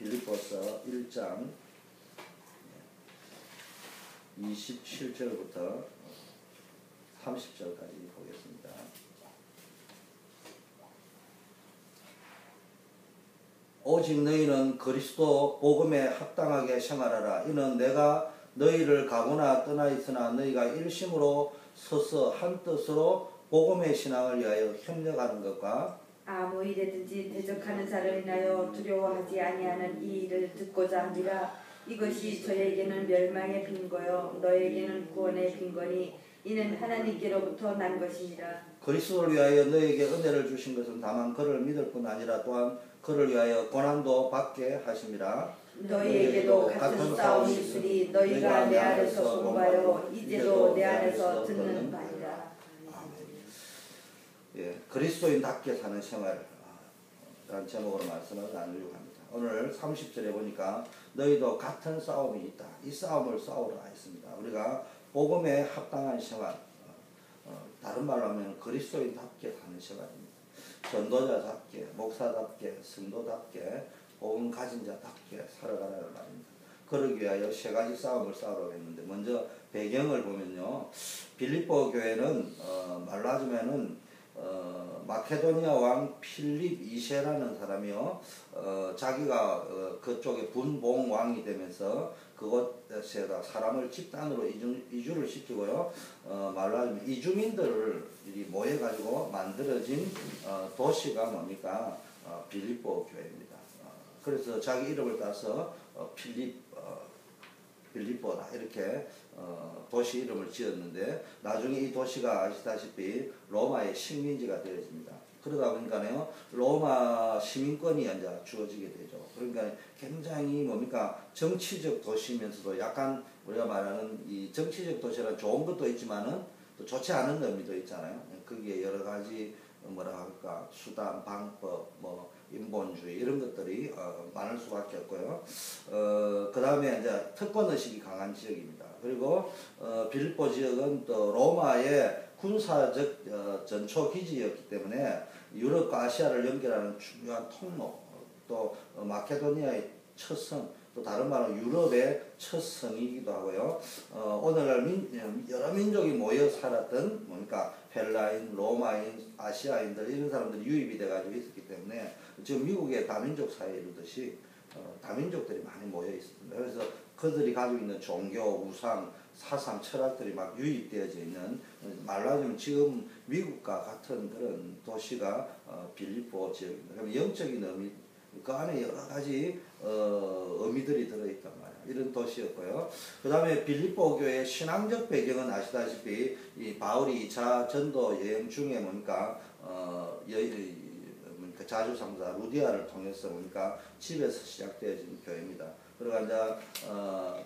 빌립보서 1장 27절부터 30절까지 보겠습니다. 오직 너희는 그리스도 복음에 합당하게 생활하라. 이는 내가 너희를 가거나 떠나 있으나 너희가 일심으로 서서 한 뜻으로 복음의 신앙을 위하여 협력하는 것과 아무 일에든지 대적하는 자를 인하여 두려워하지 아니하는 이 일을 듣고자 함이라. 이것이 저에게는 멸망의 빈거요 너에게는 구원의 빈거니 이는 하나님께로부터 난 것이니라. 그리스도를 위하여 너에게 은혜를 주신 것은 다만 그를 믿을 뿐 아니라 또한 그를 위하여 고난도 받게 하심이라. 너희에게도 같은 싸움이 있으니 너희가 내 안에서 공부하여 이제도 내 안에서 듣는 바니라. 예, 그리스도인답게 사는 생활 라는 제목으로 말씀을 나누려고 합니다. 오늘 30절에 보니까 너희도 같은 싸움이 있다. 이 싸움을 싸우라 했습니다. 우리가 복음에 합당한 생활, 다른 말로 하면 그리스도인답게 사는 생활입니다. 전도자답게, 목사답게, 성도답게, 복음 가진 자답게 살아가라는 말입니다. 그러기 위하여 세 가지 싸움을 싸우라고 했는데, 먼저 배경을 보면요, 빌립보 교회는 말로 하자면은 마케도니아 왕 필립 2세라는 사람이요, 자기가 그쪽에 분봉 왕이 되면서 그곳에다 사람을 집단으로 이주를 시키고요, 말로 하자면 이주민들이 모여가지고 만들어진 도시가 뭡니까? 빌립보 교회입니다. 그래서 자기 이름을 따서 빌립보다 이렇게 도시 이름을 지었는데, 나중에 이 도시가 아시다시피 로마의 식민지가 되어집니다. 그러다 보니까요, 로마 시민권이 이제 주어지게 되죠. 그러니까 굉장히 뭡니까? 정치적 도시면서도 약간 우리가 말하는 이 정치적 도시는 좋은 것도 있지만은 또 좋지 않은 의미도 있잖아요. 거기에 여러 가지 뭐라 할까, 수단, 방법, 뭐 인본주의 이런 것들이 많을 수밖에 없고요. 그 다음에 이제 특권의식이 강한 지역입니다. 그리고 빌립보 지역은 또 로마의 군사적 전초기지였기 때문에 유럽과 아시아를 연결하는 중요한 통로, 또 마케도니아의 첫 성, 또 다른 말로 유럽의 첫 성이기도 하고요. 오늘날 여러 민족이 모여 살았던 뭡니까? 헬라인, 로마인, 아시아인들 이런 사람들이 유입이 돼가지고 있었기 때문에 지금 미국의 다민족 사회 이루듯이 다민족들이 많이 모여 있습니다. 그래서 그들이 가지고 있는 종교, 우상, 사상, 철학들이 막 유입되어져 있는, 말로 하자면 지금 미국과 같은 그런 도시가 빌립보 지역입니다. 그럼 영적인 의미, 그 안에 여러 가지 의미들이 들어있단 말이에요. 이런 도시였고요. 그 다음에 빌립보 교회의 신앙적 배경은 아시다시피 이 바울이 2차 전도 여행 중에 뭡니까? 자주상자 루디아를 통해서 뭡니까? 집에서 시작되어진 교회입니다. 그리고 이제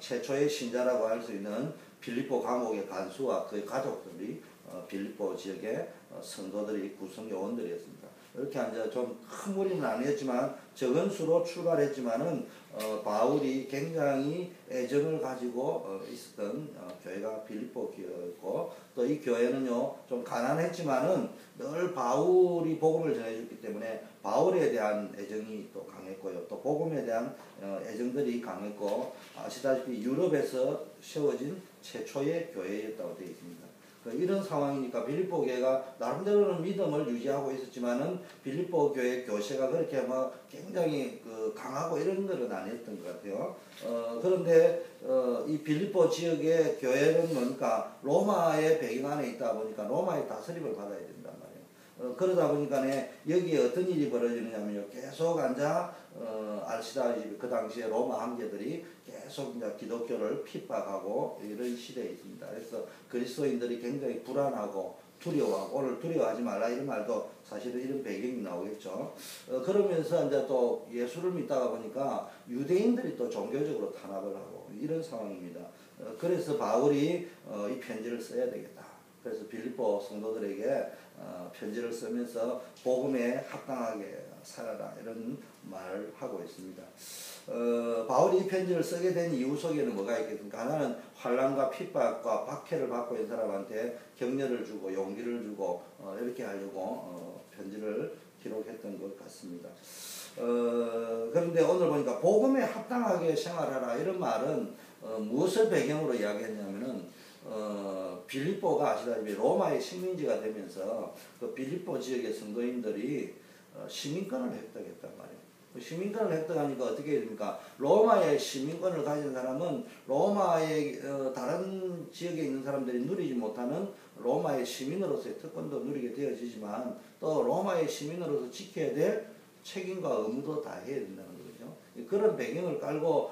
최초의 신자라고 할 수 있는 빌립보 감옥의 간수와 그의 가족들이 빌립보 지역의 성도들이 구성 요원들이었습니다. 이렇게 이제 좀 큰 무리는 아니었지만 적은 수로 출발했지만은 바울이 굉장히 애정을 가지고 있었던 교회가 빌립보 교회였고, 또 이 교회는요 좀 가난했지만은 늘 바울이 복음을 전해줬기 때문에 바울에 대한 애정이 또 강했고요, 또 복음에 대한 애정들이 강했고, 아시다시피 유럽에서 세워진 최초의 교회였다고 되어 있습니다. 이런 상황이니까 빌립보 교회가 나름대로는 믿음을 유지하고 있었지만은 빌립보 교회 교세가 그렇게 막 굉장히 강하고 이런 것은 아니었던 것 같아요. 그런데 이 빌립보 지역의 교회는 뭡니까? 로마의 배경 안에 있다 보니까 로마의 다스림을 받아야 된단 말이에요. 그러다 보니까 여기에 어떤 일이 벌어지느냐면요, 계속 아시다시피 그 당시에 로마 황제들이 계속 이제 기독교를 핍박하고 이런 시대에 있습니다. 그래서 그리스도인들이 굉장히 불안하고 두려워하고, 오늘 두려워하지 말라 이런 말도 사실은 이런 배경이 나오겠죠. 그러면서 이제 또 예수를 믿다가 보니까 유대인들이 또 종교적으로 탄압을 하고 이런 상황입니다. 그래서 바울이 이 편지를 써야 되겠다. 그래서 빌립보 성도들에게 편지를 쓰면서 복음에 합당하게 살아라 이런 말을 하고 있습니다. 바울이 이 편지를 쓰게 된 이유 속에는 뭐가 있겠습니까? 하나는 환난과 핍박과 박해를 받고 있는 사람한테 격려를 주고 용기를 주고 이렇게 하려고 편지를 기록했던 것 같습니다. 그런데 오늘 보니까 복음에 합당하게 생활하라 이런 말은 무엇을 배경으로 이야기했냐면은 빌립보가 아시다시피 로마의 식민지가 되면서 그 빌립보 지역의 성도인들이 시민권을 획득했단 말이에요. 시민권을 획득하니까 어떻게 됩니까? 로마의 시민권을 가진 사람은 로마의 다른 지역에 있는 사람들이 누리지 못하는 로마의 시민으로서의 특권도 누리게 되어지지만 또 로마의 시민으로서 지켜야 될 책임과 의무도 다 해야 된다는 거죠. 그런 배경을 깔고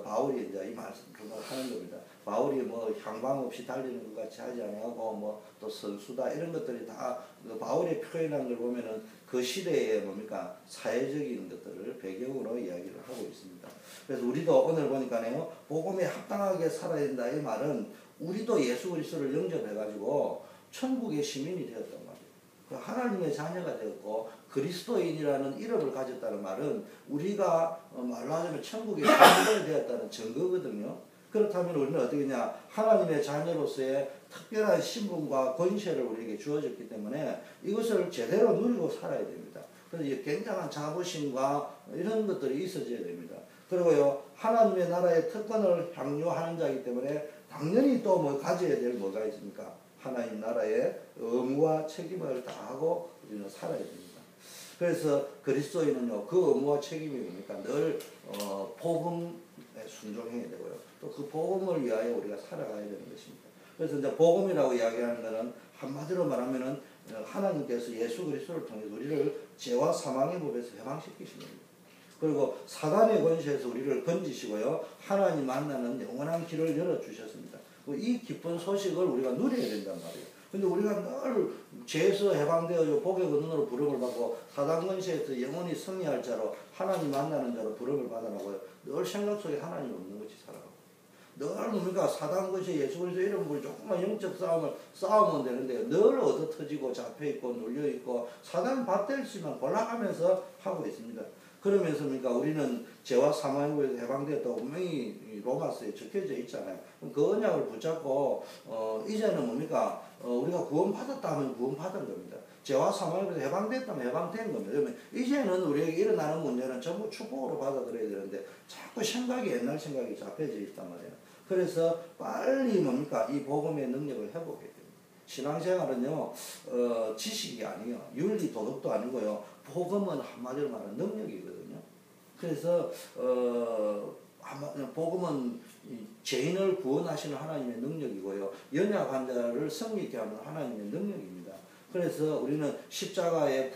바울이 이제 이 말씀을 하는 겁니다. 바울이 뭐 향방 없이 달리는 것 같이 하지 아니하고 뭐 또 선수다 이런 것들이 다 바울의 표현한 걸 보면은 그 시대의 뭡니까 사회적인 것들을 배경으로 이야기를 하고 있습니다. 그래서 우리도 오늘 보니까요 복음에 합당하게 살아야 된다 이 말은 우리도 예수 그리스도를 영접해가지고 천국의 시민이 되었단 말이에요. 그 하나님의 자녀가 되었고 그리스도인이라는 이름을 가졌다는 말은 우리가 말로 하자면 천국의 시민이 되었다는 증거거든요. 그렇다면 우리는 어떻게 하냐 하나님의 자녀로서의 특별한 신분과 권세를 우리에게 주어졌기 때문에 이것을 제대로 누리고 살아야 됩니다. 그래서 굉장한 자부심과 이런 것들이 있어져야 됩니다. 그리고요 하나님의 나라의 특권을 향유하는 자이기 때문에 당연히 또 뭐 가져야 될 뭐가 있습니까? 하나님 나라의 의무와 책임을 다하고 우리는 살아야 됩니다. 그래서 그리스도인은요 그 의무와 책임이 뭡니까? 늘 복음에 순종해야 되고요. 또 그 복음을 위하여 우리가 살아가야 되는 것입니다. 그래서 이제 복음이라고 이야기하는 것은 한마디로 말하면은 하나님께서 예수 그리스도를 통해서 우리를 죄와 사망의 법에서 해방시키신 겁니다. 그리고 사단의 권세에서 우리를 건지시고요. 하나님 만나는 영원한 길을 열어주셨습니다. 이 기쁜 소식을 우리가 누려야 된단 말이에요. 근데 우리가 늘 죄에서 해방되어 복의 근원으로 부름을 받고 사단 권세에서 영원히 승리할 자로 하나님 만나는 자로 부름을 받아나고요. 늘 생각 속에 하나님 없는 것이 살아가고 늘 우리가 사단 권세 예수 그리스도 이름으로 조금만 영적 싸움을 싸우면 되는데 늘 얻어 터지고 잡혀있고 눌려있고 사단 밭될 수만 골라가면서 하고 있습니다. 그러면서 그러니까 우리는 죄와 사망의 법에서 해방되었다고 분명히 로마서에 적혀져 있잖아요. 그 언약을 붙잡고 이제는 뭡니까 우리가 구원받았다 하면 구원받은 겁니다. 죄와 사망의 법에서 해방됐다면 해방된 겁니다. 그러면 이제는 우리에게 일어나는 문제는 전부 축복으로 받아들여야 되는데 자꾸 생각이 옛날 생각이 잡혀져 있단 말이에요. 그래서 빨리 뭡니까 이 복음의 능력을 회복해야 됩니다. 신앙생활은요 지식이 아니에요. 윤리 도덕도 아니고요. 복음은 한마디로 말하면 능력이거든요. 그래서 복음은 죄인을 구원하시는 하나님의 능력이고요. 연약한 자를 성립케 하는 하나님의 능력입니다. 그래서 우리는 십자가의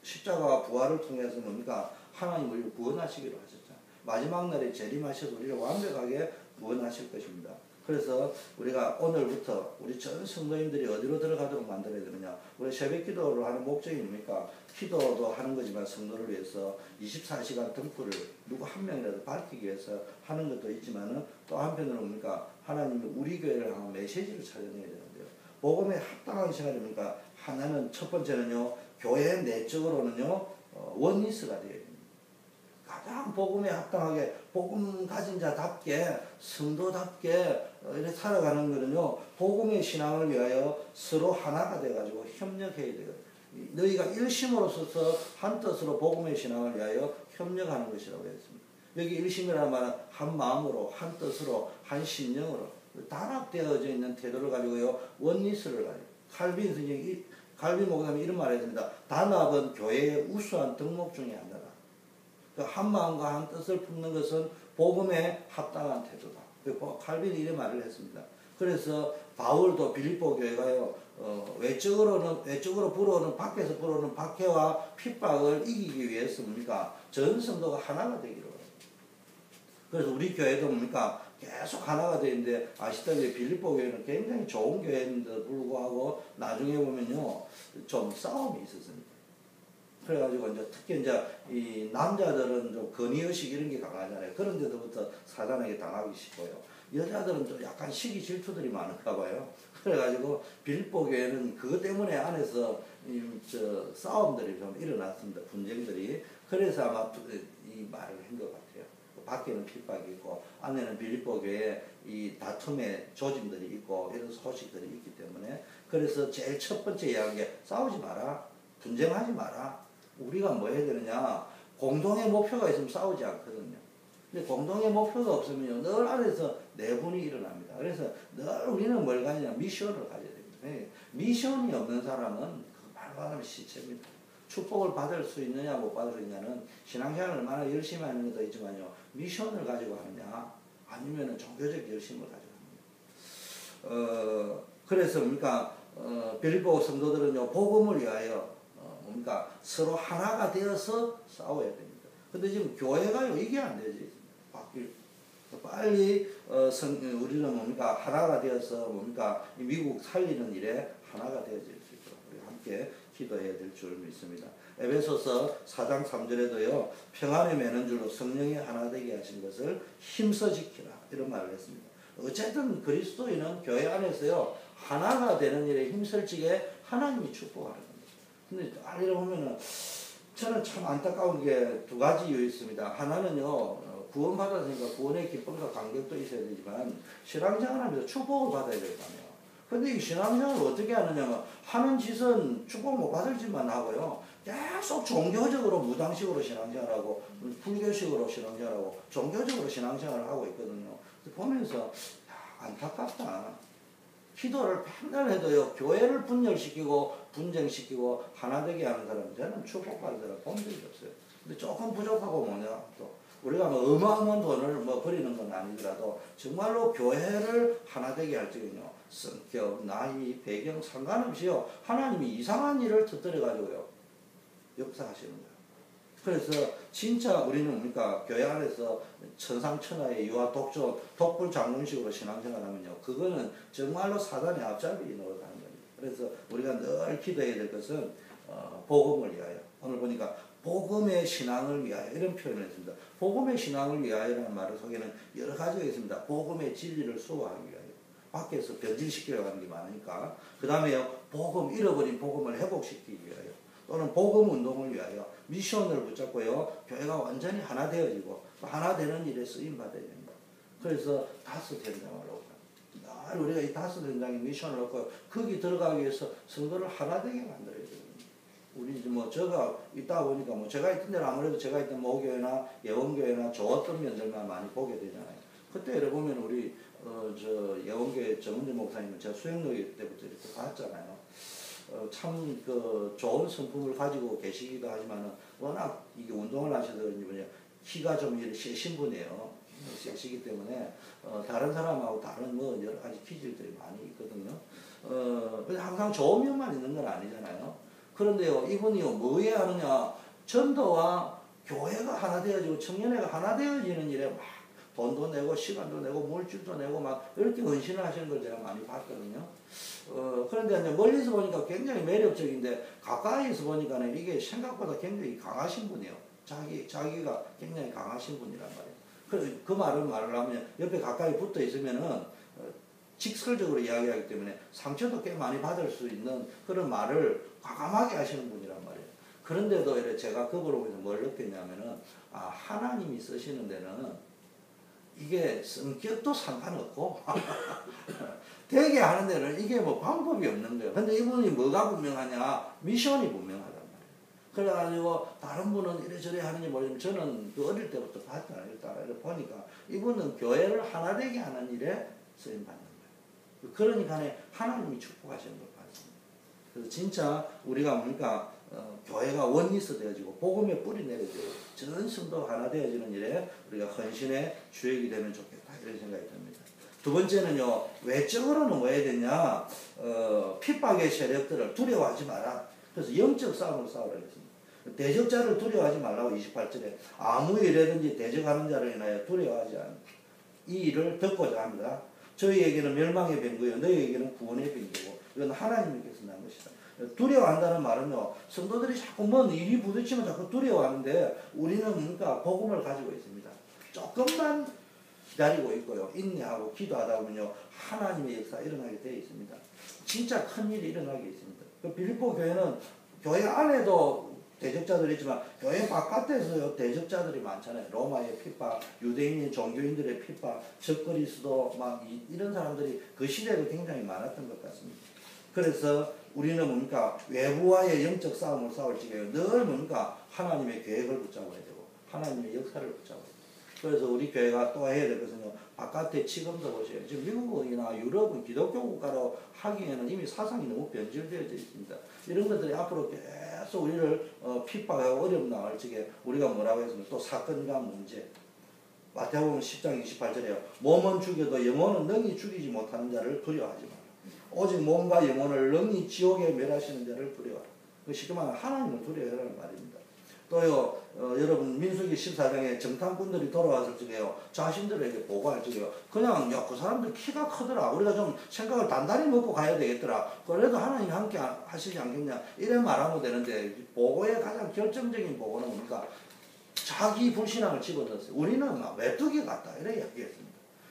십자가와 부활을 통해서 뭡니까 하나님 우리를 구원하시기로 하셨잖아요. 마지막 날에 재림하셔서 우리를 완벽하게 구원하실 것입니다. 그래서 우리가 오늘부터 우리 전 성도인들이 어디로 들어가도록 만들어야 되느냐. 우리 새벽 기도를 하는 목적이 뭡니까? 기도도 하는 거지만 성도를 위해서 24시간 등불을 누구 한 명이라도 밝히기 위해서 하는 것도 있지만은 또 한편으로 뭡니까? 하나님이 우리 교회를 향한 메시지를 찾아내야 되는데요. 복음에 합당한 생활입니까? 하나는 첫 번째는요. 교회 내적으로는요. 원리스가 되어야 됩니다. 가장 복음에 합당하게 복음 가진 자답게 성도답게 이렇게 살아가는 것은요 복음의 신앙을 위하여 서로 하나가 돼가지고 협력해야 돼요. 너희가 일심으로 서서 한 뜻으로 복음의 신앙을 위하여 협력하는 것이라고 했습니다. 여기 일심이라는 말은 한 마음으로 한 뜻으로 한 심령으로 단합되어져 있는 태도를 가지고요 원리스를 가지고 칼빈 선생이 칼빈 목사님이 이런 말을 했습니다. 단합은 교회의 우수한 덕목 중에 하나다. 한 마음과 한 뜻을 품는 것은 복음에 합당한 태도다. 칼빈이 이런 말을 했습니다. 그래서 바울도 빌립보 교회가요 외적으로 불어오는 밖에서 불어오는 박해와 핍박을 이기기 위해서 뭡니까 전 성도가 하나가 되기로 해요. 그래서 우리 교회도 뭡니까 계속 하나가 되는데 아시다시피 빌립보 교회는 굉장히 좋은 교회인데도 불구하고 나중에 보면요 좀 싸움이 있었습니다. 그래가지고 이제 특히 이제 이 남자들은 좀 건의의식 이런 게 강하잖아요. 그런 데서부터 사단에게 당하기 쉽고요. 여자들은 좀 약간 시기 질투들이 많은가 봐요. 그래가지고 빌립보 교회는 그것 때문에 안에서 싸움들이 좀 일어났습니다. 분쟁들이. 그래서 아마 이 말을 한 것 같아요. 밖에는 핍박이 있고 안에는 빌립보 교회에 이 다툼의 조짐들이 있고 이런 소식들이 있기 때문에 그래서 제일 첫 번째 이야기 싸우지 마라. 분쟁하지 마라. 우리가 뭐 해야 되느냐? 공동의 목표가 있으면 싸우지 않거든요. 근데 공동의 목표가 없으면 늘 안에서 내분이 일어납니다. 그래서 늘 우리는 뭘 가지냐? 미션을 가져야 됩니다. 미션이 없는 사람은 그 말하는 시체입니다. 축복을 받을 수 있느냐 못 받을 수 있느냐는 신앙생활을 얼마나 열심히 하는 것도 있지만요. 미션을 가지고 하느냐 아니면 종교적 열심을 가지고 합니다. 그래서 뭡니까? 빌립보 성도들은요. 복음을 위하여 뭡니까? 서로 하나가 되어서 싸워야 됩니다. 근데 지금 교회가요. 이게 안 되지. 바뀔 빨리 우리는 뭡니까? 하나가 되어서 뭡니까? 이 미국 살리는 일에 하나가 되어질 수 있도록 우리 함께 기도해야 될 줄 믿습니다. 에베소서 4장 3절에도요. 평안에 매는 줄로 성령이 하나 되게 하신 것을 힘써 지키라. 이런 말을 했습니다. 어쨌든 그리스도인은 교회 안에서요. 하나가 되는 일에 힘쓸지게 하나님이 축복하는 겁니다. 근데 이렇게 보면은 저는 참 안타까운 게 두 가지 이유 있습니다. 하나는요. 구원받았으니까 구원의 기쁨과 감격도 있어야 되지만 신앙생활 하면서 축복을 받아야 될 거 아니에요. 근데 이 신앙생활을 어떻게 하느냐면 하는 짓은 축복 못 받을 짓만 하고요. 계속 종교적으로 무당식으로 신앙생활하고 불교식으로 신앙생활하고 종교적으로 신앙생활을 하고 있거든요. 보면서 안타깝다. 기도를 맨날 해도요. 교회를 분열시키고 분쟁시키고 하나 되게 하는 사람 저는 축복받은 사람 본 적이 없어요. 근데 조금 부족하고 뭐냐 또 우리가 뭐 어마어마한 돈을 뭐 버리는 건 아니더라도 정말로 교회를 하나 되게 할 적은요. 성격, 나이, 배경 상관없이요. 하나님이 이상한 일을 터뜨려 가지고요. 역사하시는 거예요. 그래서 진짜 우리는 뭡니까? 교회 안에서 천상천하의 유아 독조, 독불 장군식으로 신앙생활하면요. 그거는 정말로 사단의 앞잡이 노릇하는 겁니다. 그래서 우리가 늘 기도해야 될 것은 복음을 위하여. 오늘 보니까 복음의 신앙을 위하여 이런 표현을 했습니다. 복음의 신앙을 위하여라는 말을 속에는 여러 가지가 있습니다. 복음의 진리를 수호하기 위하여. 밖에서 변질시키려고 하는 게 많으니까. 그 다음에요. 복음, 잃어버린 복음을 회복시키기 위하여. 또는 복음 운동을 위하여 미션을 붙잡고요. 교회가 완전히 하나 되어지고 하나 되는 일에 쓰임 받아야 됩니다. 그래서 5 현장을 놓고 늘 우리가 이 5 현장에 미션을 놓고 거기 들어가기 위해서 성도를 하나 되게 만들어야 됩니다. 우리 뭐 제가 있다 보니까 뭐 제가 있던 데는 아무래도 제가 있던 모교회나 예원교회나 좋았던 면들만 많이 보게 되잖아요. 그때 예를 보면 우리 저 예원교회 정은재 목사님은 제가 수행노예 때부터 이렇게 봤잖아요. 참 그 좋은 성품을 가지고 계시기도 하지만은 워낙 이게 운동을 하셔서 그런지 뭐냐 키가 좀 세신 분이에요. 세시기 때문에 다른 사람하고 다른 뭐 여러 가지 기질들이 많이 있거든요. 그래서 항상 좋은 면만 있는 건 아니잖아요. 그런데요 이분이요 뭐에 하느냐 전도와 교회가 하나 되어지고 청년회가 하나 되어지는 일에 막 돈도 내고 시간도 내고 물질도 내고 막 이렇게 헌신을 하시는 걸 제가 많이 봤거든요. 그런데 이제 멀리서 보니까 굉장히 매력적인데 가까이서 보니까는 이게 생각보다 굉장히 강하신 분이에요. 자기가 굉장히 강하신 분이란 말이에요. 그 말을 하면 옆에 가까이 붙어 있으면은 직설적으로 이야기하기 때문에 상처도 꽤 많이 받을 수 있는 그런 말을 과감하게 하시는 분이란 말이에요. 그런데도 제가 그걸 보면서 뭘 느꼈냐면은 하나님이 쓰시는 데는 이게 성격도 상관없고 되게 하는 데는 이게 뭐 방법이 없는 거예요. 근데 이분이 뭐가 분명하냐? 미션이 분명하단 말이에요. 그래가지고 다른 분은 이래저래 하는지 모르지만 저는 그 어릴 때부터 봤잖아요. 이렇게 보니까 이분은 교회를 하나 되게 하는 일에 쓰임 받는 거예요. 그러니까 하나님이 축복하시는 걸 봤습니다. 그래서 진짜 우리가 뭡니까? 교회가 원리스 되어지고 복음의 뿌리 내려지고 전 성도 하나 되어지는 일에 우리가 헌신의 주역이 되면 좋겠다 이런 생각이 듭니다. 두 번째는요. 외적으로는 뭐 해야 되냐 핍박의 세력들을 두려워하지 마라. 그래서 영적 싸움을 싸우라 했습니다. 대적자를 두려워하지 말라고 28절에 아무 일이든지 대적하는 자를 인하여 두려워하지 않는 이 일을 듣고자 합니다. 저희에게는 멸망의 병거요 너희에게는 구원의 병거고 이건 하나님께서 난 것이다. 두려워한다는 말은요. 성도들이 자꾸 뭔 일이 부딪히면 자꾸 두려워하는데 우리는 그러니까 복음을 가지고 있습니다. 조금만 기다리고 있고요. 인내하고 기도하다 보면요. 하나님의 역사 일어나게 되어 있습니다. 진짜 큰 일이 일어나게 있습니다. 그 빌립보 교회는 교회 안에도 대적자들이 있지만 교회 바깥에서요. 대적자들이 많잖아요. 로마의 핍박, 유대인의 종교인들의 핍박, 적그리스도 막 이런 사람들이 그 시대에도 굉장히 많았던 것 같습니다. 그래서 우리는 뭡니까? 외부와의 영적 싸움을 싸울 적에 늘 뭡니까? 하나님의 계획을 붙잡아야 되고 하나님의 역사를 붙잡아야 돼요. 그래서 우리 교회가 또 해야 될 것은 바깥에 지금도 보세요. 지금 미국이나 유럽은 기독교 국가로 하기에는 이미 사상이 너무 변질되어져 있습니다. 이런 것들이 앞으로 계속 우리를 핍박하고 어려움 나갈 적에 우리가 뭐라고 했습니까? 또 사건과 문제. 마태복음 10장 28절에요. 몸은 죽여도 영혼은 능히 죽이지 못하는 자를 두려워하지 마라. 오직 몸과 영혼을 능히 지옥에 멸하시는 자를 두려워하라. 쉽게 말하면 하나님을 두려워하라는 말입니다. 또요, 여러분 민수기 14장에 정탐꾼들이 돌아왔을 적에요, 자신들에게 보고할 적에요, 그냥 야, 그 사람들 키가 크더라, 우리가 좀 생각을 단단히 먹고 가야 되겠더라, 그래도 하나님이 함께 하시지 않겠냐, 이래 말하면 되는데, 보고의 가장 결정적인 보고는 뭡니까? 자기 불신앙을 집어넣었어요. 우리는 막 메뚜기 같다 이래 이야기했습니다.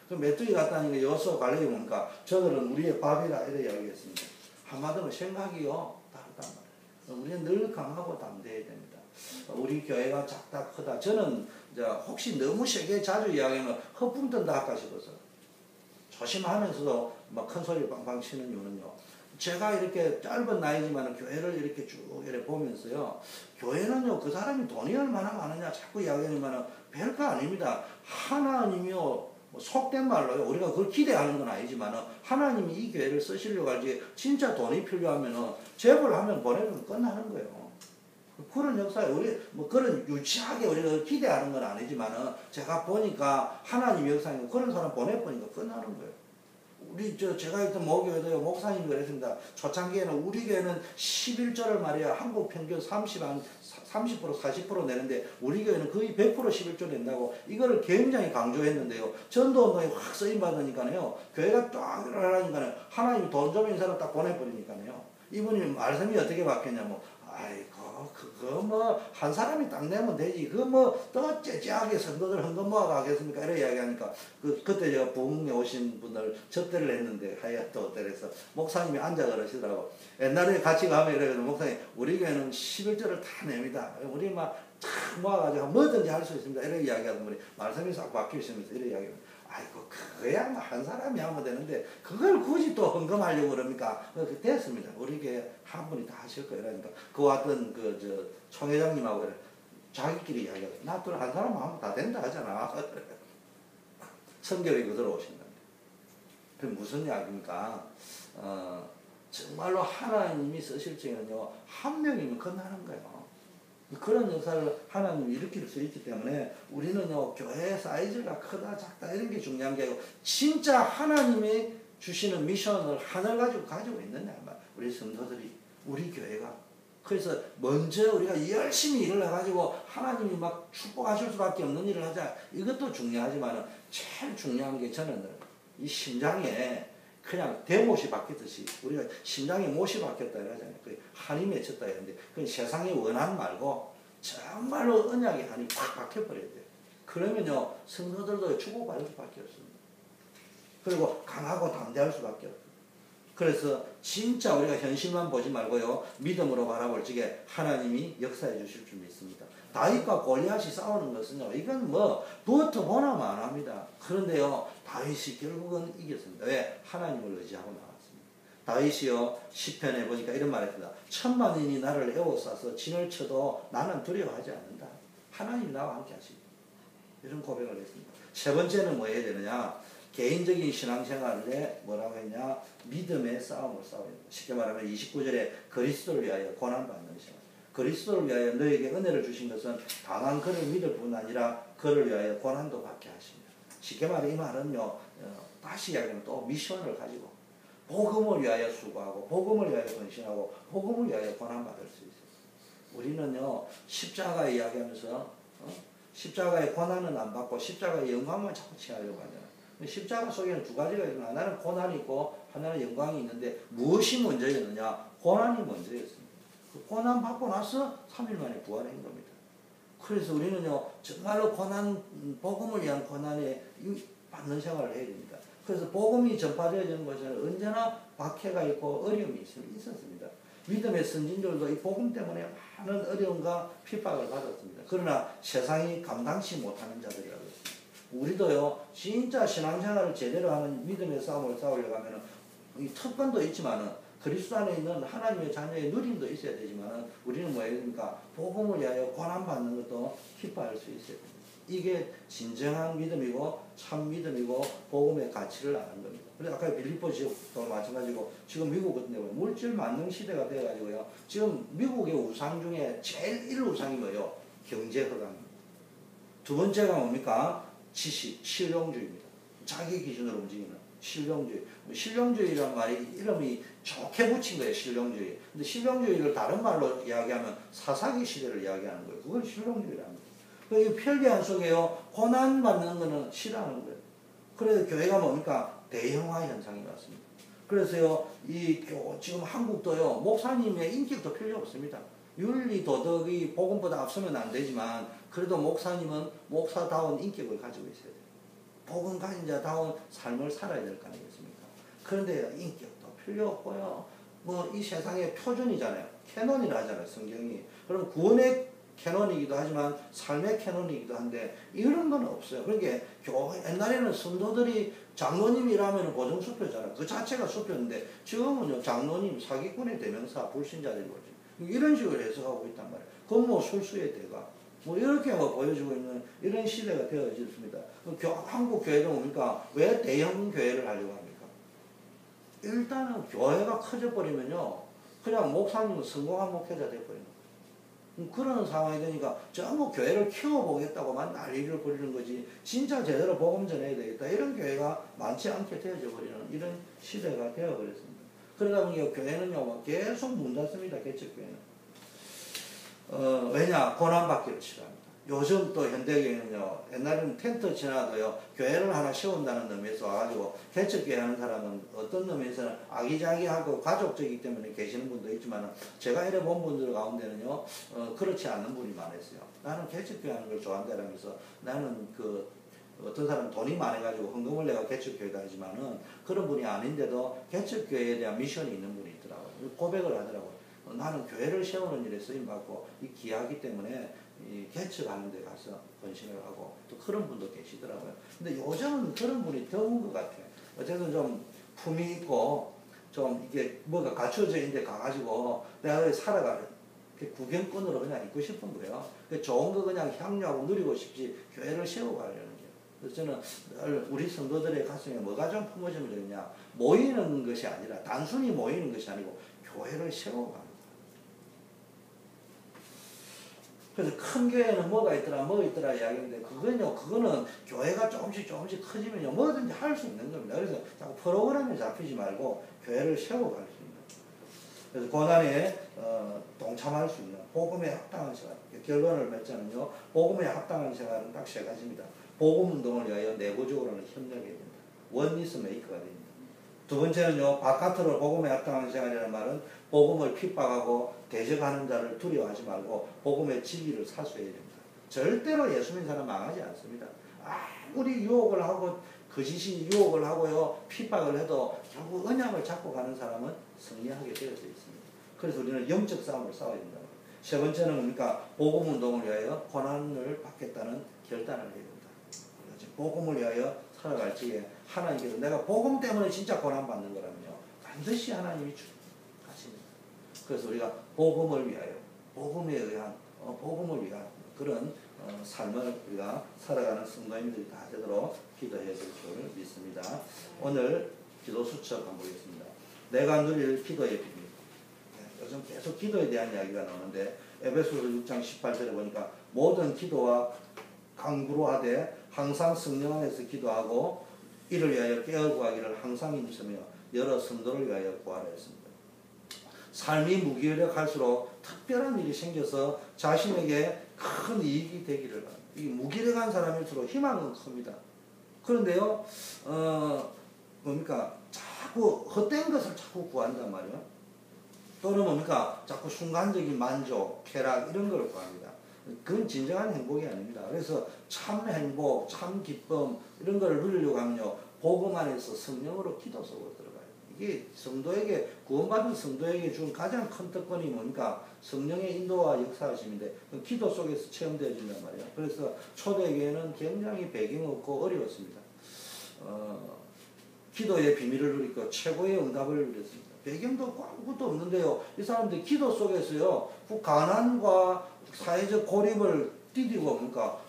그 메뚜기 같다는 게 여호수아 갈렙이 뭡니까? 저들은 우리의 밥이라 이래 이야기했습니다. 한마디로 생각이요 다르단 말이에요. 우리는 늘 강하고 담대해야 됩니다. 우리 교회가 작다 크다. 저는 이제 혹시 너무 세게 자주 이야기하면 허풍 뜬다 할까 싶어서 조심하면서도 막 큰 소리 빵빵 치는 이유는요. 제가 이렇게 짧은 나이지만 교회를 이렇게 쭉 이렇게 보면서요. 교회는요, 그 사람이 돈이 얼마나 많으냐 자꾸 이야기하지만 별거 아닙니다. 하나님이요, 뭐 속된 말로요, 우리가 그걸 기대하는 건 아니지만 하나님이 이 교회를 쓰시려고 하지 진짜 돈이 필요하면 재벌 하면 보내면 끝나는 거예요. 그런 역사에 우리 뭐 그런 유치하게 우리가 기대하는 건 아니지만 제가 보니까 하나님 역사에 그런 사람 보내보니까 끝나는 거예요. 제가 있던 모교에도요, 목사님이 그랬습니다. 초창기에는 우리 교회는 11조를 말이야, 한국 평균 30% 40% 내는데, 우리 교회는 거의 100% 11조 낸다고, 이거를 굉장히 강조했는데요. 전도운동에 확 쓰임받으니까요, 교회가 딱 일어나니까요, 하나님이 돈 좀 있는 사람 딱 보내버리니까요. 이분이 말씀이 어떻게 바뀌었냐면, 아이고, 그거 뭐, 한 사람이 딱 내면 되지. 그거 뭐, 또 째째하게 선거들 헌금 모아가겠습니까? 이렇게 이야기하니까, 그때 제가 부흥에 오신 분들 접대를 했는데, 하얏트 호텔에서, 목사님이 앉아 그러시더라고. 옛날에 같이 가면 이래서, 목사님, 우리 교회는 11조를 다 냅니다. 우리 막, 탁 모아가지고 뭐든지 할 수 있습니다. 이렇게 이야기하던 분이, 말씀이 싹 바뀌시면서 이렇게 이야기합니다. 아이고, 그거야 뭐 한 사람이 하면 되는데 그걸 굳이 또 헌금하려고 그럽니까? 됐습니다. 우리 교회 한 분이 다 하실 거예요. 그러니까 그 왔던 총회장님하고 그래. 자기끼리 이야기하고, 나 또 한 사람 하면 다 된다 하잖아. 성경에 그대로 오신다. 그 무슨 이야기입니까? 정말로 하나님이 쓰실 적에는요, 한 명이면 끝나는 거예요. 그런 역사를 하나님이 일으킬 수 있기 때문에 우리는요, 교회 사이즈가 크다 작다 이런 게 중요한 게 아니고 진짜 하나님이 주시는 미션을 하늘 가지고 있느냐 우리 성도들이, 우리 교회가. 그래서 먼저 우리가 열심히 일을 해가지고 하나님이 막 축복하실 수밖에 없는 일을 하자, 이것도 중요하지만 제일 중요한 게, 저는 이 심장에 그냥 대못이 박혔듯이 우리가 심장에 못이 박혔다 이러잖아요. 한이 맺혔다 이러는데, 그 세상의 원한 말고 정말로 언약의 한이 팍 박혀버려야 돼요. 그러면요, 성도들도 축복받을 수밖에 없습니다. 그리고 강하고 담대할 수밖에 없어요. 그래서 진짜 우리가 현실만 보지 말고요, 믿음으로 바라볼 적에 하나님이 역사해 주실 줄 믿습니다. 다윗과 골리앗이 싸우는 것은요, 이건 뭐 두어트 보나만 안 합니다. 그런데요, 다윗이 결국은 이겼습니다. 왜? 하나님을 의지하고 나왔습니다. 다윗이요, 시편에 보니까 이런 말을 했습니다. 천만인이 나를 에워싸서 진을 쳐도 나는 두려워하지 않는다. 하나님이 나와 함께 하십니다. 이런 고백을 했습니다. 세 번째는 뭐 해야 되느냐? 개인적인 신앙생활에 뭐라고 했냐? 믿음의 싸움을 싸워야 됩니다. 쉽게 말하면 29절에 그리스도를 위하여 고난받는 생활. 그리스도를 위하여 너에게 은혜를 주신 것은 다만 그를 믿을 뿐 아니라 그를 위하여 고난도 받게 하십니다. 쉽게 말해 이 말은요, 다시 이야기하면 또 미션을 가지고 복음을 위하여 수고하고 복음을 위하여 헌신하고 복음을 위하여 고난받을 수 있어요. 우리는요, 십자가 이야기하면서 십자가의 고난은 안 받고 십자가의 영광만 자꾸 취하려고 하잖아요. 십자가 속에는 두 가지가 있어요. 하나는 고난이 있고 하나는 영광이 있는데, 무엇이 먼저였느냐? 고난이 먼저였습니다. 그 고난 받고 나서 3일 만에 부활한 겁니다. 그래서 우리는요, 정말로 복음을 위한 고난에 받는 생활을 해야 됩니다. 그래서 복음이 전파되어지는 것에는 언제나 박해가 있고 어려움이 있었습니다. 믿음의 선진들도 이 복음 때문에 많은 어려움과 핍박을 받았습니다. 그러나 세상이 감당치 못하는 자들이라고 했습니다. 우리도요, 진짜 신앙생활을 제대로 하는 믿음의 싸움을 싸우려고 하면 이 특권도 있지만은 그리스도 안에 있는 하나님의 자녀의 누림도 있어야 되지만 우리는 뭐예요? 그러니까 복음을 위하여 고난받는 것도 기뻐할 수 있어야 됩니다. 이게 진정한 믿음이고 참 믿음이고 복음의 가치를 아는 겁니다. 그래서 아까 빌립보 지역도 마찬가지고 지금 미국 같은 경우 물질 만능 시대가 돼가지고요. 지금 미국의 우상 중에 제일 1 우상이 뭐예요? 경제 허강입니다. 두 번째가 뭡니까? 지식, 실용주의입니다. 자기 기준으로 움직이는 실용주의. 실용주의란 말이 이름이 좋게 붙인 거예요. 실용주의. 근데 실용주의를 다른 말로 이야기하면 사사기 시대를 이야기하는 거예요. 그걸 실용주의랍니다. 이 편리한 속에요. 고난받는 거는 싫어하는 거예요. 그래서 교회가 뭡니까? 대형화 현상이 왔습니다. 그래서요, 지금 한국도요, 목사님의 인격도 필요 없습니다. 윤리, 도덕이 복음보다 앞서면 안 되지만, 그래도 목사님은 목사다운 인격을 가지고 있어야 돼요. 복음 가진 자다운 삶을 살아야 될 거 아니겠습니까? 그런데 인격도 필요 없고요. 뭐, 이 세상의 표준이잖아요. 캐논이라 하잖아요, 성경이. 그럼 구원의 캐논이기도 하지만 삶의 캐논이기도 한데 이런 건 없어요. 그러니까 옛날에는 성도들이 장로님이라면 고정수표잖아요. 그 자체가 수표인데 지금은요 장로님 사기꾼의 대명사 불신자들이 거죠. 이런 식으로 해석하고 있단 말이에요. 그건 뭐 술수의 대가 뭐 이렇게 뭐 보여주고 있는 이런 시대가 되어졌습니다. 한국 교회도 뭡니까? 왜 대형 교회를 하려고 합니까? 일단은 교회가 커져버리면요 그냥 목사님은 성공한 목회자 돼버리는 거예요. 그런 상황이 되니까 전부 교회를 키워보겠다고만 난리를 부리는 거지 진짜 제대로 복음 전해야 되겠다 이런 교회가 많지 않게 되어져 버리는 이런 시대가 되어버렸습니다. 그러다 보니까 교회는요 계속 문 닫습니다. 개척교회는. 왜냐? 고난받기를 싫어합니다. 요즘 또 현대교회는요 옛날에는 텐트 지나도요 교회를 하나 세운다는 의미에서 와가지고 개척교회 하는 사람은 어떤 의미에서는 아기자기하고 가족적이기 때문에 계시는 분도 있지만 제가 이래 본 분들 가운데는요 그렇지 않는 분이 많았어요. 나는 개척교회 하는 걸 좋아한다 라면서 나는 어떤 사람은 돈이 많아가지고 헌금을 내가 개척교회다 하지만은 그런 분이 아닌데도 개척교회에 대한 미션이 있는 분이 있더라고요. 고백을 하더라고요. 나는 교회를 세우는 일에 쓰임받고 이 귀하기 때문에 이 개척하는 데 가서 헌신을 하고 또 그런 분도 계시더라고요. 근데 요즘은 그런 분이 드문 것 같아요. 어쨌든 좀 품이 있고 좀 이게 뭐가 갖춰져 있는데 가가지고 내가 살아가는 구경꾼으로 그냥 있고 싶은 거예요. 좋은 거 그냥 향유하고 누리고 싶지 교회를 세워가려는 거예요. 그래서 저는 우리 성도들의 가슴에 뭐가 좀 품어지면 되느냐 모이는 것이 아니라 단순히 모이는 것이 아니고 교회를 세워가는 거예요. 그래서 큰 교회는 뭐가 있더라 이야기인데 그거는 교회가 조금씩 커지면요 뭐든지 할 수 있는 겁니다. 그래서 자꾸 프로그램에 잡히지 말고 교회를 세워갈 수 있는 거예요. 그래서 고난에 동참할 수 있는 복음에 합당한 생활. 결론을 맺자면요 복음에 합당한 생활은 딱 세 가지입니다. 복음 운동을 위하여 내부적으로는 협력해야 됩니다. 원리스 메이커가 됩니다. 두 번째는요 바깥으로 복음에 합당한 생활이라는 말은 복음을 핍박하고 대적하는 자를 두려워하지 말고 복음의 진리를 사수해야 됩니다. 절대로 예수 믿는 사람 망하지 않습니다. 아무리 유혹을 하고 거짓이 유혹을 하고요 핍박을 해도 결국 언약을 잡고 가는 사람은 승리하게 되어져 있습니다. 그래서 우리는 영적 싸움을 싸워야 된다. 세 번째는 뭡니까? 복음 운동을 위하여 고난을 받겠다는 결단을 해야 된다. 복음을 위하여 살아갈 적에 하나님께서 내가 복음 때문에 진짜 고난받는 거라면요 반드시 하나님이 주십니다. 그래서 우리가 복음을 위하여 복음에 의한 복음을 위한 그런 삶을 우리가 살아가는 성도님들이 다 되도록 기도해야 될 줄 믿습니다. 오늘 기도 수첩 한번 보겠습니다. 내가 누릴 기도의 비밀. 요즘 계속 기도에 대한 이야기가 나오는데 에베소서 6장 18절에 보니까 모든 기도와 강구로 하되 항상 성령 안에서 기도하고 이를 위하여 깨어 구하기를 항상 힘쓰며 여러 성도를 위하여 구하라 했습니다. 삶이 무기력할수록 특별한 일이 생겨서 자신에게 큰 이익이 되기를 바랍니다. 이 무기력한 사람일수록 희망은 큽니다. 그런데요, 뭡니까? 자꾸 헛된 것을 자꾸 구한단 말이에요. 또는 뭡니까? 자꾸 순간적인 만족, 쾌락 이런 걸 구합니다. 그건 진정한 행복이 아닙니다. 그래서 참 행복, 참 기쁨 이런 걸 누리려고 하면요. 복음 안에서 성령으로 기도 속으로 들어가요. 이게 성도에게 구원받은 성도에게 준 가장 큰 특권이 뭡니까? 성령의 인도와 역사하심인데 기도 속에서 체험되어진단 말이에요. 그래서 초대교회는 굉장히 배경 없고 어려웠습니다. 기도의 비밀을 누리고 최고의 응답을 누렸습니다. 배경도 없고 아무것도 없는데요. 이 사람들이 기도 속에서요. 그 가난과 사회적 고립을 디디고 뭡니까?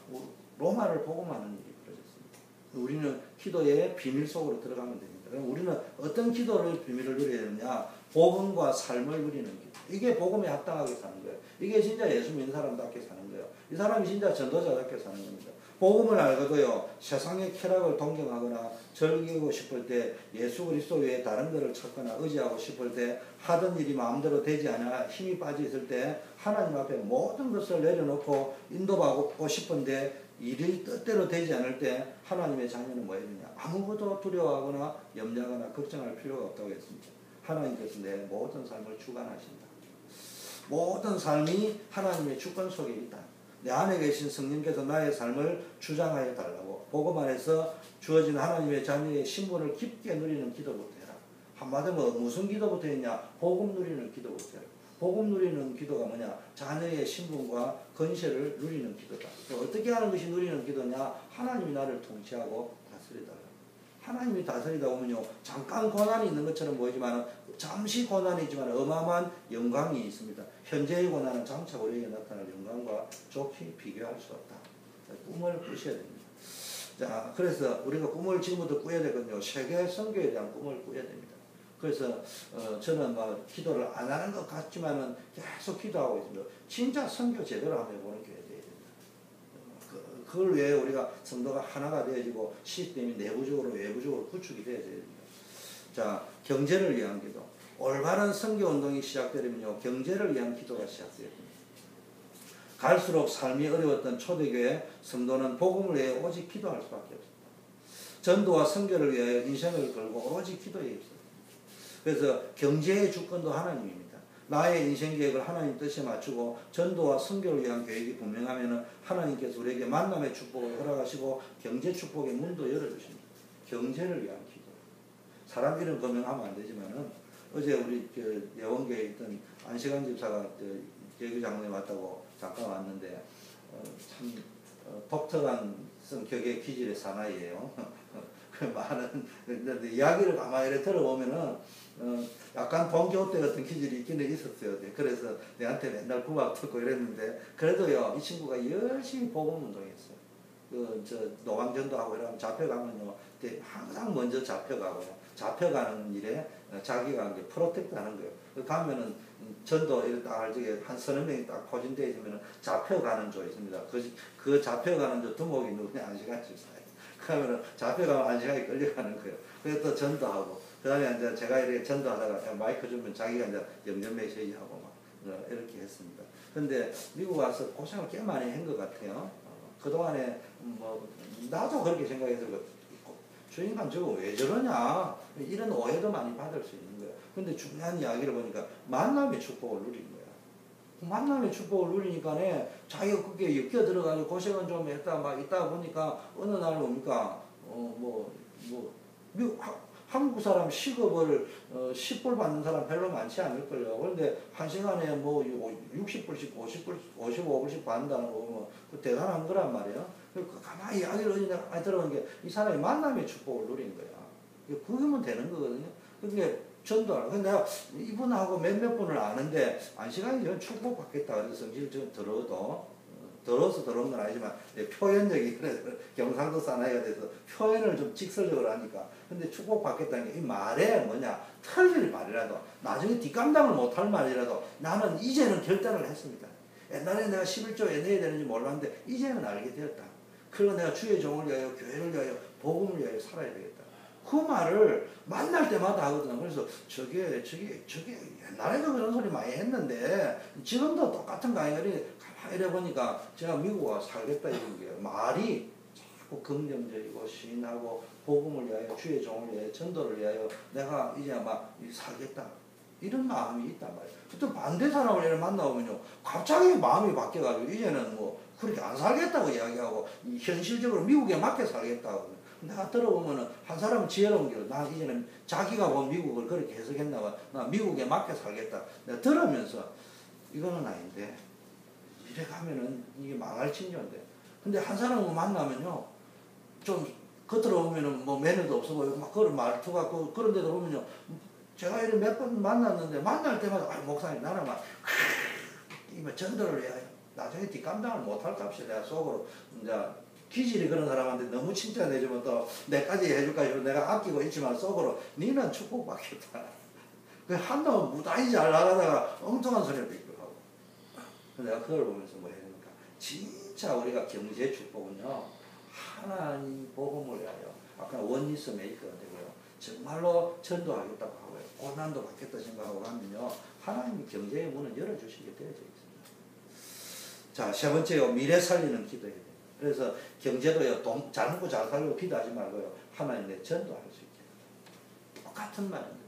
로마를 보고만 하는 일이 벌어졌습니다. 우리는 기도의 비밀 속으로 들어가면 됩니다. 그럼 우리는 어떤 기도를 비밀을 누려야 되느냐? 복음과 삶을 누리는 기도. 이게 복음에 합당하게 사는 거예요. 이게 진짜 예수 믿는 사람답게 사는 거예요. 이 사람이 진짜 전도자답게 사는 겁니다. 복음을 알고도요, 세상의 쾌락을 동경하거나 즐기고 싶을 때, 예수 그리스도 외에 다른 것을 찾거나 의지하고 싶을 때, 하던 일이 마음대로 되지 않아 힘이 빠져 있을 때, 하나님 앞에 모든 것을 내려놓고 인도받고 싶은데, 일이 뜻대로 되지 않을 때, 하나님의 자녀는 뭐 해야 되냐? 아무것도 두려워하거나 염려하거나 걱정할 필요가 없다고 했습니다. 하나님께서 내 모든 삶을 주관하신다. 모든 삶이 하나님의 주권 속에 있다. 내 안에 계신 성령께서 나의 삶을 주장하여 달라고. 복음 안에서 주어진 하나님의 자녀의 신분을 깊게 누리는 기도부터 해라. 한마디로 무슨 기도부터 했냐? 복음 누리는 기도부터 해라. 복음 누리는 기도가 뭐냐? 자녀의 신분과 건세를 누리는 기도다. 어떻게 하는 것이 누리는 기도냐? 하나님이 나를 통치하고 다스리달라. 하나님이 다스리다 보면요, 잠깐 고난이 있는 것처럼 보이지만 잠시 고난이 있지만 어마어마한 영광이 있습니다. 현재의 고난은 장차 우리에게 나타날 영광과 좋게 비교할 수 없다. 꿈을 꾸셔야 됩니다. 자, 그래서 우리가 꿈을 지금부터 꾸어야 되거든요. 세계 선교에 대한 꿈을 꾸어야 됩니다. 그래서 저는 뭐 기도를 안 하는 것 같지만은 계속 기도하고 있습니다. 진짜 선교 제대로 한번 해보는 교회 돼야 됩니다. 그걸 위해 우리가 성도가 하나가 되어지고 시스템이 내부적으로 외부적으로 구축이 되어야 됩니다. 자, 경제를 위한 기도. 올바른 선교운동이 시작되려면요, 경제를 위한 기도가 시작돼야 됩니다. 갈수록 삶이 어려웠던 초대교회 성도는 복음을 위해 오직 기도할 수밖에 없습니다. 전도와 선교를 위하여 인생을 걸고 오직 기도에 있습니다. 그래서 경제의 주권도 하나님입니다. 나의 인생 계획을 하나님 뜻에 맞추고 전도와 선교를 위한 계획이 분명하면 하나님께서 우리에게 만남의 축복을 허락하시고 경제 축복의 문도 열어주십니다. 경제를 위한 기도. 사람 이름 거명하면 안 되지만은 어제 우리 예원교회에 있던 안시관 집사가 예교 장로에 왔다고 잠깐 왔는데 참 독특한 성격의 기질의 사나이예요. 많은 이야기를 가만히 들어보면은 약간 동교대 같은 기질이 있기는 있었어요. 그래서 내한테 맨날 구박 듣고 이랬는데 그래도요, 이 친구가 열심히 복음 운동했어요. 노방전도하고 이러면 잡혀가면요, 항상 먼저 잡혀가고요. 잡혀가는 일에 자기가 이제 프로텍트 하는 거예요. 가면은 전도 이렇게 딱 할 적에 한 서너 명이 딱 포진되어 있으면 잡혀가는 조 있습니다. 그 잡혀가는 조 두목이 누구냐? 안시관 집사예요. 그러면 잡혀가면 안시관이 끌려가는 거예요. 그래서 또 전도하고, 그 다음에 이제 제가 이렇게 전도하다가 마이크 주면 자기가 이제 영전 메시지하고 막 이렇게 했습니다. 근데 미국 와서 고생을 꽤 많이 한 것 같아요. 그동안에 뭐, 나도 그렇게 생각해서 주인간 저거 왜 저러냐? 이런 오해도 많이 받을 수 있는 거예요. 근데 중요한 이야기를 보니까 만남의 축복을 누린 거야. 만남의 축복을 누리니까 자기가 그게 엮여 들어가지고 고생은 좀 했다 막 있다 보니까 어느 날 뭡니까? 한국 사람 시급을 10불 받는 사람 별로 많지 않을걸요. 그런데 한 시간에 뭐 60불씩 55불씩 받는다는 거 보면 그 대단한 거란 말이에요. 가만히 이야기를 들어보는 게 이 사람이 만남의 축복을 누린 거야. 그러면 되는 거거든요. 그게 전도하고. 내가 이분하고 몇몇 분을 아는데 안시간이 전 축복받겠다 그래서 성질 좀 들어서 들어온 건 아니지만 표현력이 그래서 경상도 사나이가 돼서 표현을 좀 직설적으로 하니까. 근데 축복받겠다는 게 이 말에 뭐냐, 틀릴 말이라도 나중에 뒷감당을 못할 말이라도 나는 이제는 결단을 했습니다. 옛날에 내가 11조에 내야 되는지 몰랐는데 이제는 알게 되었다. 그리고 내가 주의 종을 위하여 교회를 위하여 복음을 위하여 살아야 되겠다. 그 말을 만날 때마다 하거든요. 그래서 저게 옛날에도 그런 소리 많이 했는데 지금도 똑같은 거 아니냐. 가만히 이래 보니까 제가 미국 와서 살겠다 이런 거예요. 말이 자꾸 긍정적이고 시인하고 복음을 위하여 주의 종을 위하여 전도를 위하여 내가 이제 막 살겠다. 이런 마음이 있단 말이에요. 또 반대 사람을 이렇게 만나보면요, 갑자기 마음이 바뀌어가지고 이제는 뭐 그렇게 안 살겠다고 이야기하고 현실적으로 미국에 맞게 살겠다고. 내가 들어보면은 한 사람은 지혜로운 게 나 이제는 자기가 본 미국을 그렇게 해석했나 봐. 나 미국에 맞게 살겠다. 내가 들으면서 이거는 아닌데 이래 가면은 이게 망할 징조인데. 근데 한 사람을 만나면요, 좀 겉으로 보면은 뭐 매너도 없어 보이고 막 그런 말투가 그런 데도 보면요, 제가 이렇게 몇 번 만났는데 만날 때마다 목사님 나는 막 이거 전도를 해야 나중에 뒷감당을 못할 값이 내가 속으로 이제 기질이 그런 사람한테 너무 칭찬해주면 또 내까지 해줄까 싶어 내가 아끼고 있지만 속으로 니는 축복받겠다. 그 한동안 무다히 잘 나가다가 엉뚱한 소리를 듣고 하고 내가 그걸 보면서 뭐 해야 됩니까? 진짜 우리가 경제 축복은요 하나님 복음을 위하여 아까 원리스 메이커가 되고요 정말로 전도하겠다고 하고요 고난도 받겠다 생각하고 하면요 하나님이 경제의 문을 열어주시게 되어져 있습니다. 자, 세 번째요 미래 살리는 기도해야 돼요. 그래서 경제도요 잘 먹고 잘 살려고 기도하지 말고요 하나님 내 전도할 수 있게 똑같은 말입니다.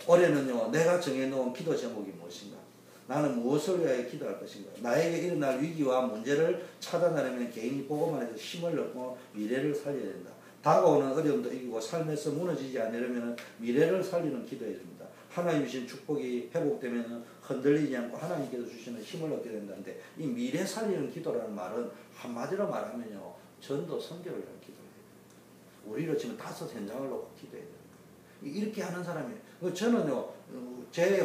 올해는요 내가 정해놓은 기도 제목이 무엇인가 나는 무엇을 위하여 기도할 것인가 나에게 일어날 위기와 문제를 차단하려면 개인이 복음 안에서 힘을 얻고 미래를 살려야 된다. 다가오는 어려움도 이기고 삶에서 무너지지 않으려면 미래를 살리는 기도해야 됩니다. 하나님 주신 축복이 회복되면 흔들리지 않고 하나님께서 주시는 힘을 얻게 된다는데 이 미래 살리는 기도라는 말은 한마디로 말하면요 전도 선교를 위한 기도예요. 우리로 치면 5 현장을 놓고 기도해야 됩니다. 이렇게 하는 사람이에요. 저는요 제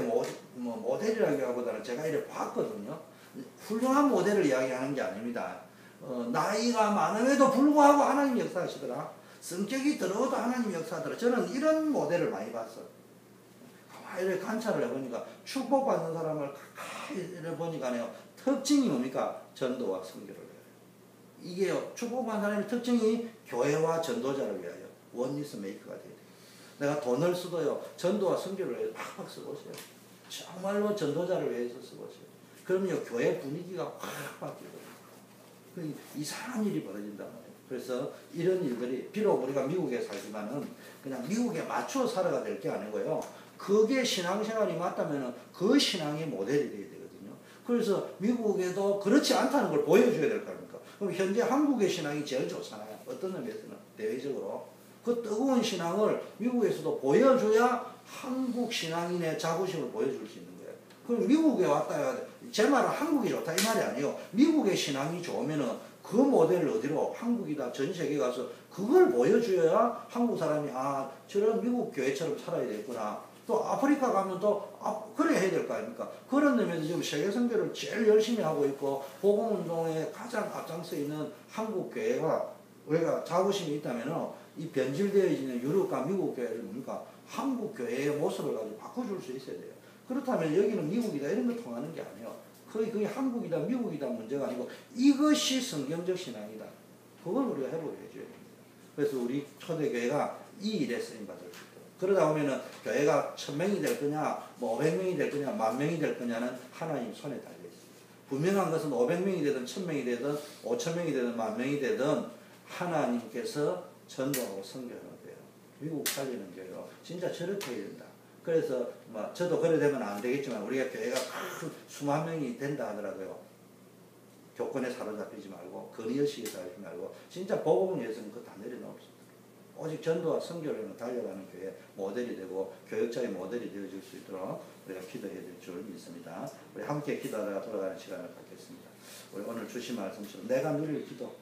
모델이라기보다는 제가 이렇게 봤거든요. 훌륭한 모델을 이야기하는 게 아닙니다. 나이가 많음에도 불구하고 하나님 역사하시더라. 성격이 더러워도 하나님 역사하더라. 저는 이런 모델을 많이 봤어요. 이렇게 관찰을 해보니까 축복받는 사람을 가까이 보니까요 특징이 뭡니까? 전도와 선교를 위하여. 이게요 축복받는 사람의 특징이 교회와 전도자를 위하여 원리스 메이커가 돼야 돼요. 내가 돈을 쓰도요 전도와 선교를 위해서 팍팍 쓰고있어요. 정말로 전도자를 위해서 쓰고있어요. 그러면요 교회 분위기가 확 바뀌거든요. 이상한 일이 벌어진단 말이에요. 그래서 이런 일들이 비록 우리가 미국에 살지만은 그냥 미국에 맞춰 살아가 될 게 아니고요. 그게 신앙생활이 맞다면 그 신앙이 모델이 돼야 되거든요. 그래서 미국에도 그렇지 않다는 걸 보여줘야 될 거 아닙니까? 그럼 현재 한국의 신앙이 제일 좋잖아요. 어떤 의미에서는 대외적으로. 그 뜨거운 신앙을 미국에서도 보여줘야 한국 신앙인의 자부심을 보여줄 수 있는 거예요. 그럼 미국에 왔다 제 말은 한국이 좋다 이 말이 아니에요. 미국의 신앙이 좋으면은 그 모델을 어디로 한국이다 전 세계에 가서 그걸 보여줘야 한국 사람이 저런 미국 교회처럼 살아야 되겠구나. 또 아프리카 가면 또 그래야 해야 될 거 아닙니까? 그런 의미에서 지금 세계선교를 제일 열심히 하고 있고 복음운동에 가장 앞장서 있는 한국 교회가 우리가 자부심이 있다면은 이 변질되어 있는 유럽과 미국 교회를 뭡니까? 한국 교회의 모습을 가지고 바꿔줄 수 있어야 돼요. 그렇다면 여기는 미국이다 이런 거 통하는 게 아니에요. 거의 한국이다 미국이다 문제가 아니고 이것이 성경적 신앙이다. 그걸 우리가 회복해 줘야 됩니다. 그래서 우리 초대교회가 이 일에 쓰임받을 수 있도록. 그러다 보면은 교회가 1000명이 될 거냐 500명이 될 거냐 10,000명이 될 거냐는 하나님 손에 달려 있습니다. 분명한 것은 500명이 되든 1000명이 되든 5000명이 되든 10,000명이 되든 하나님께서 전도하고 선교하는 거예요. 미국 살리는 교회로 진짜 저렇게 해야 된다. 그래서 저도 그래 되면 안 되겠지만 우리가 교회가 수만 명이 된다 하더라도요. 조건에 사로잡히지 말고 건의의식에 사로잡히지 말고 진짜 복음을 위해서는 그거 다 내려놓읍시다. 오직 전도와 선교를 달려가는 교회 모델이 되고 교역자의 모델이 되어줄 수 있도록 우리가 기도해야 될 줄 믿습니다. 우리 함께 기도하다가 돌아가는 시간을 갖겠습니다. 우리 오늘 주신 말씀처럼 내가 누릴 기도